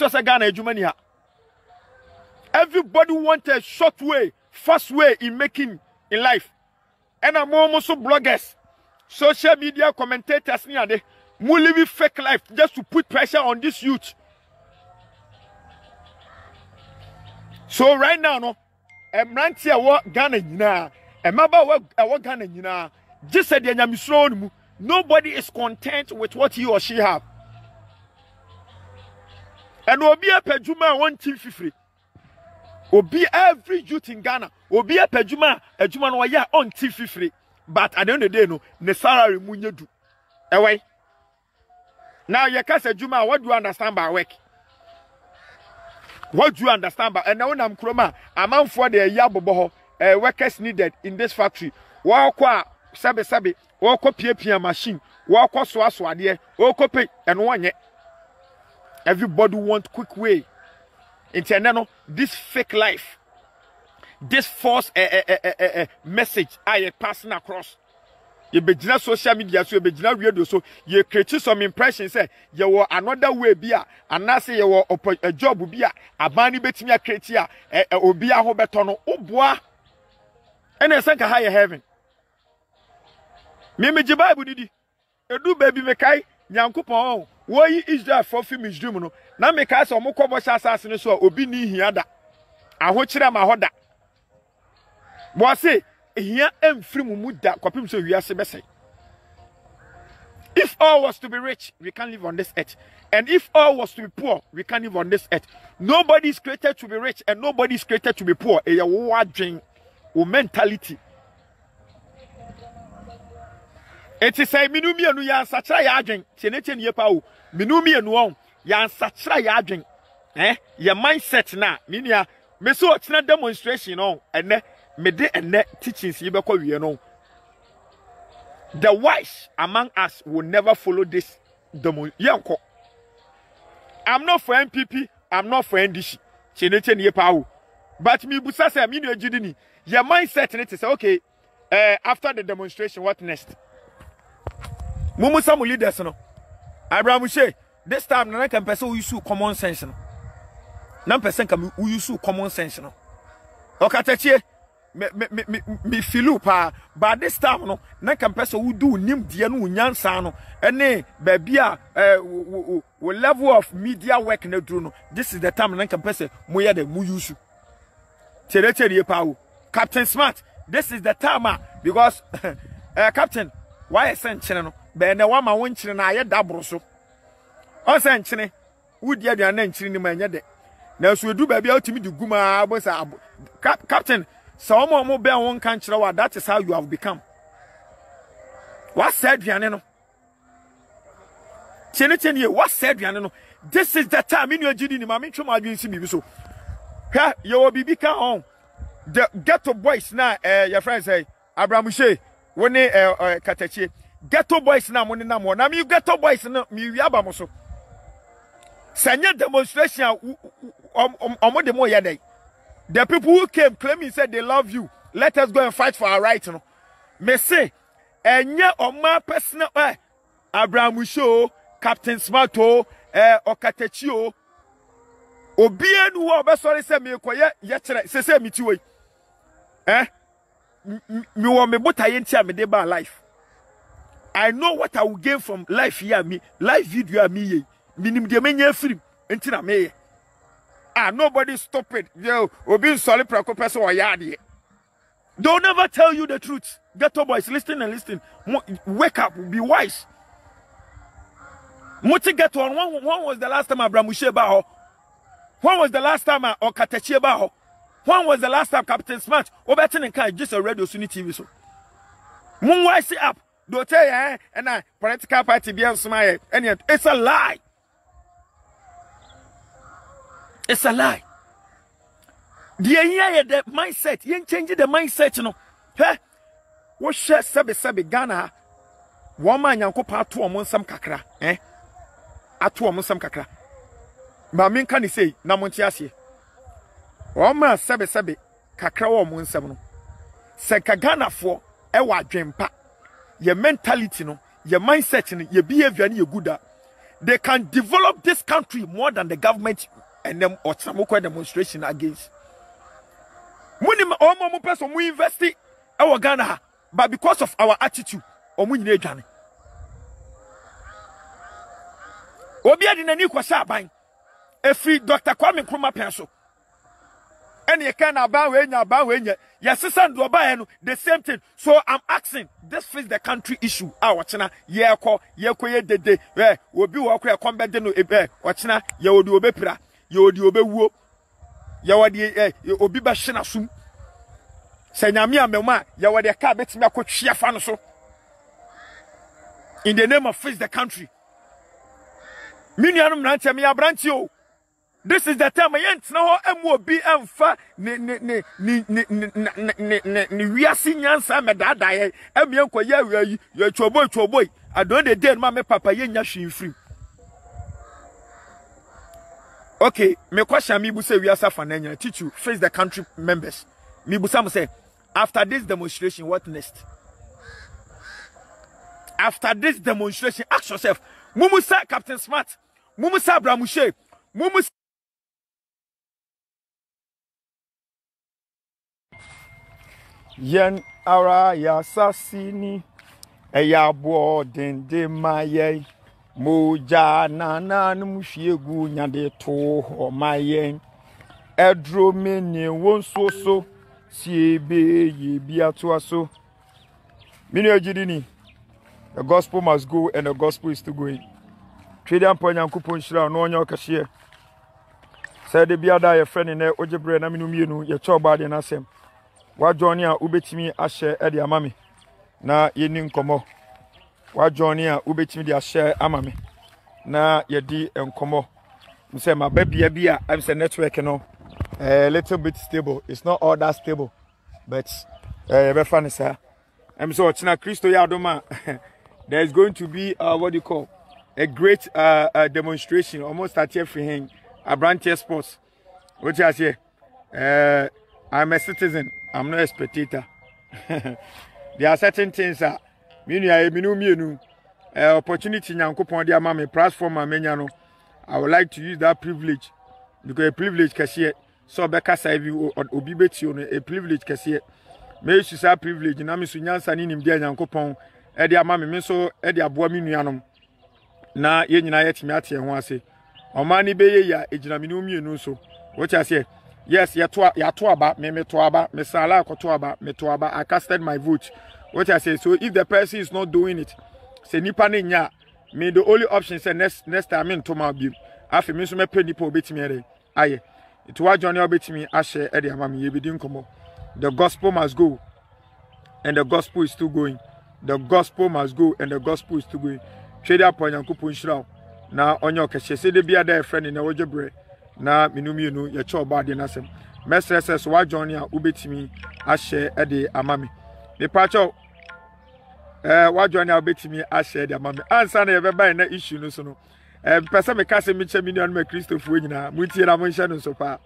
just a Ghana Jumani ha. Everybody wants a short way, fast way in making in life. And I'm almost bloggers, social media commentators near there, who live fake life just to put pressure on this youth. So right now, no, I'm not here what Ghana na, I'm about what Ghana na. Just said the nobody is content with what he or she have. And will be a pejuma 150. Will be every youth in Ghana. Will be a pejuma no ya on T50. But at the end of the day, no, the salary munye do. Away. Now you can say Juma, what do you understand by work? What do you understand by? And now I'm Kroma, amount for the yabobo workers needed in this factory. Walk sabe, walk PPA machine, walk swaswade, walk pay and one yet. Everybody want quick way. Internal, this fake life, this false message I passing across. You be social media, so you be radio, so you create some impressions. Say you were another way, beer, and now say you were a job, beer, a banny betimia creatia, or beer hobetono, oh boy, and I think a higher heaven. Mimi Jibabu did it. Do baby Mekai, Yankupon. Why is that for film dream? Now make us a moko assassin so obi ni hiada. I watch them a hoda. Boy say here am free muda kwapim so we are say. If all was to be rich, we can't live on this earth. And if all was to be poor, we can't live on this earth. Nobody is created to be rich and nobody is created to be poor. A wording or mentality. It is a minumi anu ya sachra ya adwen chenete ne yepa o minumi anu on ya sachra ya adwen your mindset na minia me so tena demonstration on ene me de ene teachings ye bekọ wie no. The wise among us will never follow this demo yanko. I'm not for MPP, I'm not for NDC chenete ne yepa o, but me busa say me no agidini your mindset ne say okay, after the demonstration what next? Mumu some leaders no. Abraham say this time na can person who use common sense no. Na person can who use common sense no. Okatakyie me filu pa but this time no na can person who do nim die no nyansa no ene ba bia level of media work na duro no. This is the time na can person moya the mu use. Tere pa o. Captain Smart, this is the time because Captain why send channel be na wa ma won chire na aye dabro so o send chine wudi aduan na chire ni ma nya de na so edu ba bia otimi di guma bo sa Captain so mo be won kan chire wa that is how you have become. What said aduan no chene what said aduan no. This is the time in your gidi ni ma me twom adwen si bibi so ha ye wo bibi kan on the ghetto boys na your friend say Abraham Shey woni Okatakyie ghetto boys na mo na mo na me ghetto boys na me wi aba mo so sanya demonstration omo de mo ye dey. The people who came claiming said they love you, let us go and fight for our right no. Me say enye oma personal Abraham Shey, Captain Smart Okatakyie obi enu wo be sorry say me koye ye kire se me ti we me wo me botaye ntia me de ba life. I know what I will gain from life here me life video me ye minim de menya film ntina me nobody stop it yo obi sorry prako person o yade. They'll never tell you the truth. Ghetto boys, listen and listen. Wake up, be wise. Muti ghetto on when was the last time Abraham Shey ba? When was the last time Okatakyie ba? When was the last time Captain Smart? Obetin and Kai just a radio Sunni TV so. Mun wise up. Do tell ya and political party be smile. And it's a lie. It's a lie. The mindset, you change the mindset no. Hey, what share sabe Ghana? Woman yanko pa to omon sam kakra. Atu omon sam kakra. Ma men kan say na monti ase. Woman sabe kakra wo omon sam no. Se ka Ghana fo e wa dwempa. Your mentality no, your mindset no, your behavior no, your good. they can develop this country more than the government and them or some demonstration against. Money almost person we invest our Ghana, but because of our attitude, or we need Ghana. Obia di nani kwasa aban. Efi Dr. Kwame Nkrumah penso. And you can about yes, the same thing. So I'm asking, this is the country issue. Wachina, ye de obi walk a combat no ebe, wachina, ye would obe pra, ye would obe wo, ye would obi bashina sum. Senyamia mema, ye would a car bet me a coach so. In the name of face the country. Minianum Nantia me a branch you. This is the time I ain't no MOB and fa we are senior Sam and that I am young you're boy. I don't the dead mamma papa yen free. Okay, me question me bu say we are suffering teach you face the country members. Me bu some say after this demonstration, what next? After this demonstration, ask yourself, Mumusa Captain Smart, Mumusa Bramushe, Mumusa Yen ara ya sasini eya bo dende maye moja nana numufiegu nyade to ho maye edro meni wonsoso siebe ye biato aso mini ojidini. The gospel must go and the gospel is still going. Twedian Nyankopon shira no onye okahye said the biada ye friend ne ojebre na minu mienu ye choba de na asem wa johnny a ubetimi ahye e de amame na yeni nkomo wa johnny a ubetimi de ahye amame na ye di enkomo mse ma babia bia am say network no a little bit stable. It's not all that stable, but be funny sir. I'm so China Christo Yadoma. There's going to be what do you call a great demonstration almost at every hang a branch sports. What I say? I'm a citizen. I'm not a spectator. There are certain things that opportunity nyankopon dia ma me platform amenya no. I would like to use that privilege because a privilege kase so be kasa bi obi beti no a privilege kase me use that privilege na me so nyansa ni nim dia nyankopon e dia ma me so e dia boa me nuanom na ye nyina yetimi ate ho ase omani be ye ya ejina me no mienu so what I say. Yes, ya to aba, me to aba, me sala ko to aba, me to aba. I casted my vote. What I say, so if the person is not doing it, say nipa ne nya, me the only option say next time in to my bill. Afi me so me pay nipa obetimi ere. Aye. It wa Johnny obetimi ahye e de amami ye bidin komo. The gospel must go and the gospel is still going. The gospel must go and the gospel is still going. Trade up on Yankopon shiraw. Na onyo kehye se de bia da friend na wojebre. Na minumienu ye choba de nasem messes wa johnny a ubetimi ahye e de amame me pacho wa johnny a ubetimi ahye de amame ansa na ye be ban na issue no so no pese me kase me che million me Christopher nyina mutie na mo nhye no so pa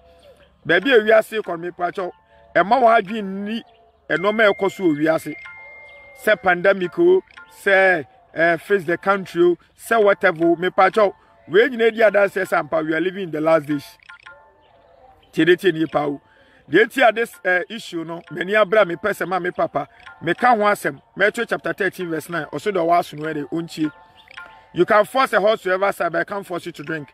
ba bia wiase kon me pacho e ma wa adwen ni enoma ekoso wiase se pandemic o se face the country se whatever me pacho we nyina di adanse sampa we are living in the last days. Chedeti ni pau. The this issue no many abra me person ma me papa me ka ho asem Matthew chapter 13 verse 9 also the was no dey unchie. You can force a horse to ever say but I can't force you to drink.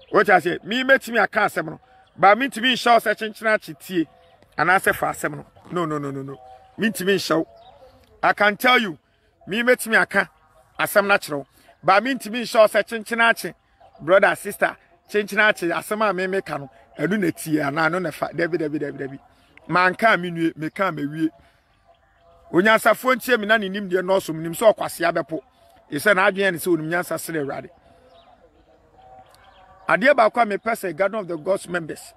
What I say me metimi aka asem no but me timi show say chenchena chitie and I say for asem no no me timi show. I can tell you me metimi aka asem na chiro but me timi show say chenchena chi brother sister chenchena chi asema me ka no enu na tie ana no na fa debi man ka me nue me ka me wie onyansafo ntie me na nim de no so nim so okwase abepo e se na adwen ne se onim nyansa sere awade ade ba kwa me pese garden of the God's members